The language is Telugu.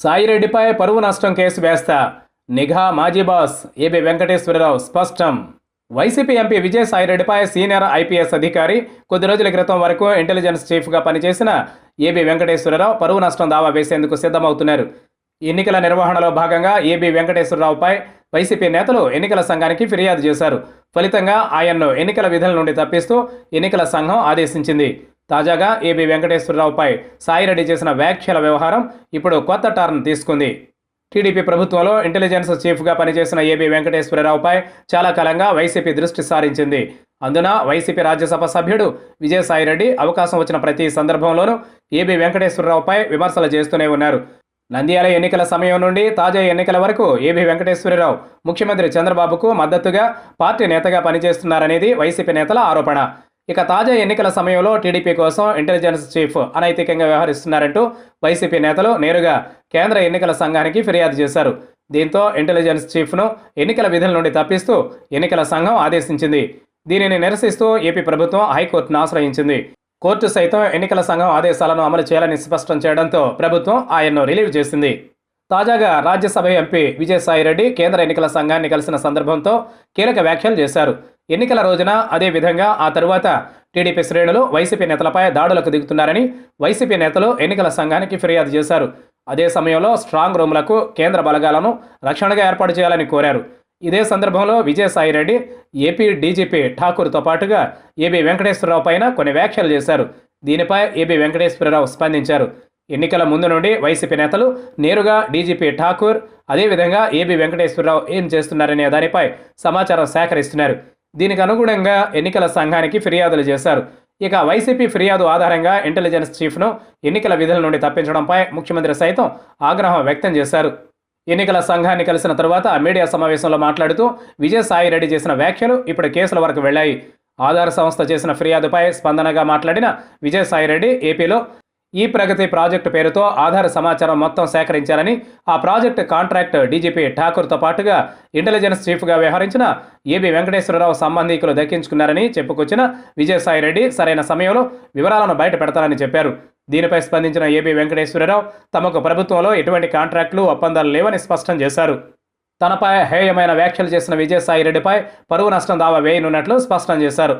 సాయిరెడ్డిపై పరువు నష్టం కేసు వేస్తా, నిఘా మాజీ బాస్ ఏబి వెంకటేశ్వరరావు స్పష్టం. వైసీపీ ఎంపీ విజయసాయిరెడ్డిపై సీనియర్ ఐపీఎస్ అధికారి, కొద్ది రోజుల క్రితం వరకు ఇంటెలిజెన్స్ చీఫ్గా పనిచేసిన ఏబి వెంకటేశ్వరరావు పరువు నష్టం దావా వేసేందుకు సిద్ధమవుతున్నారు. ఎన్నికల నిర్వహణలో భాగంగా ఏబి వెంకటేశ్వరరావుపై వైసీపీ నేతలు ఎన్నికల సంఘానికి ఫిర్యాదు చేశారు. ఫలితంగా ఆయన్ను ఎన్నికల విధుల నుండి తప్పిస్తూ ఎన్నికల సంఘం ఆదేశించింది. తాజాగా ఏబి వెంకటేశ్వరరావుపై సాయిరెడ్డి చేసిన వ్యాఖ్యల వ్యవహారం ఇప్పుడు కొత్త టర్న్ తీసుకుంది. టీడీపీ ప్రభుత్వంలో ఇంటెలిజెన్స్ చీఫ్గా పనిచేసిన ఏబి వెంకటేశ్వరరావుపై చాలా కాలంగా వైసీపీ దృష్టి సారించింది. అందున వైసీపీ రాజ్యసభ సభ్యుడు విజయసాయిరెడ్డి అవకాశం వచ్చిన ప్రతి సందర్భంలోనూ ఏబి వెంకటేశ్వరరావుపై విమర్శలు చేస్తూనే ఉన్నారు. నంద్యాల ఎన్నికల సమయం నుండి తాజా ఎన్నికల వరకు ఏబి వెంకటేశ్వరరావు ముఖ్యమంత్రి చంద్రబాబుకు మద్దతుగా పార్టీ నేతగా పనిచేస్తున్నారనేది వైసీపీ నేతల ఆరోపణ. ఇక తాజా ఎన్నికల సమయంలో టీడీపీ కోసం ఇంటెలిజెన్స్ చీఫ్ అనైతికంగా వ్యవహరిస్తున్నారంటూ వైసీపీ నేతలు నేరుగా కేంద్ర ఎన్నికల సంఘానికి ఫిర్యాదు చేశారు. దీంతో ఇంటెలిజెన్స్ చీఫ్ను ఎన్నికల విధుల నుండి తప్పిస్తూ ఎన్నికల సంఘం ఆదేశించింది. దీనిని నిరసిస్తూ ఏపీ ప్రభుత్వం హైకోర్టును ఆశ్రయించింది. కోర్టు సైతం ఎన్నికల సంఘం ఆదేశాలను అమలు చేయాలని స్పష్టం చేయడంతో ప్రభుత్వం ఆయన్ను రిలీవ్ చేసింది. తాజాగా రాజ్యసభ ఎంపీ విజయసాయిరెడ్డి కేంద్ర ఎన్నికల సంఘాన్ని కలిసిన సందర్భంతో కీలక వ్యాఖ్యలు చేశారు. ఎన్నికల రోజున, అదేవిధంగా ఆ తరువాత టీడీపీ శ్రేణులు వైసీపీ నేతలపై దాడులకు దిగుతున్నారని వైసీపీ నేతలు ఎన్నికల సంఘానికి ఫిర్యాదు చేశారు. అదే సమయంలో స్ట్రాంగ్ రూమ్లకు కేంద్ర బలగాలను రక్షణగా ఏర్పాటు చేయాలని కోరారు. ఇదే సందర్భంలో విజయసాయిరెడ్డి ఏపీ డీజీపీ ఠాకూర్తో పాటుగా ఏబి వెంకటేశ్వరరావు పైన కొన్ని వ్యాఖ్యలు చేశారు. దీనిపై ఏబి వెంకటేశ్వరరావు స్పందించారు. ఎన్నికల ముందు నుండి వైసీపీ నేతలు నేరుగా డీజీపీ ఠాకూర్, అదేవిధంగా ఏబి వెంకటేశ్వరరావు ఏం చేస్తున్నారనే దానిపై సమాచారం సేకరిస్తున్నారు. దీనికి అనుగుణంగా ఎన్నికల సంఘానికి ఫిర్యాదులు చేశారు. ఇక వైసీపీ ఫిర్యాదు ఆధారంగా ఇంటెలిజెన్స్ చీఫ్ను ఎన్నికల విధుల నుండి తప్పించడంపై ముఖ్యమంత్రి సైతం ఆగ్రహం వ్యక్తం చేశారు. ఎన్నికల సంఘాన్ని కలిసిన తరువాత మీడియా సమావేశంలో మాట్లాడుతూ విజయసాయిరెడ్డి చేసిన వ్యాఖ్యలు ఇప్పుడు కేసుల వరకు వెళ్లాయి. ఆధార్ సంస్థ చేసిన ఫిర్యాదుపై స్పందనగా మాట్లాడిన విజయసాయిరెడ్డి ఏపీలో ఈ ప్రగతి ప్రాజెక్టు పేరుతో ఆధార్ సమాచారం మొత్తం సేకరించారని, ఆ ప్రాజెక్టు కాంట్రాక్ట్ డీజీపీ ఠాకూర్తో పాటుగా ఇంటెలిజెన్స్ చీఫ్గా వ్యవహరించిన ఏబి వెంకటేశ్వరరావు సంబంధీకులు దక్కించుకున్నారని చెప్పుకొచ్చిన విజయసాయిరెడ్డి సరైన సమయంలో వివరాలను బయట పెడతారని చెప్పారు. దీనిపై స్పందించిన ఏబి వెంకటేశ్వరరావు తమకు ప్రభుత్వంలో ఎటువంటి కాంట్రాక్టులు, ఒప్పందాలు లేవని స్పష్టం చేశారు. తనపై హేయమైన వ్యాఖ్యలు చేసిన విజయసాయిరెడ్డిపై పరువు నష్టం దావా వేయనున్నట్లు స్పష్టం చేశారు.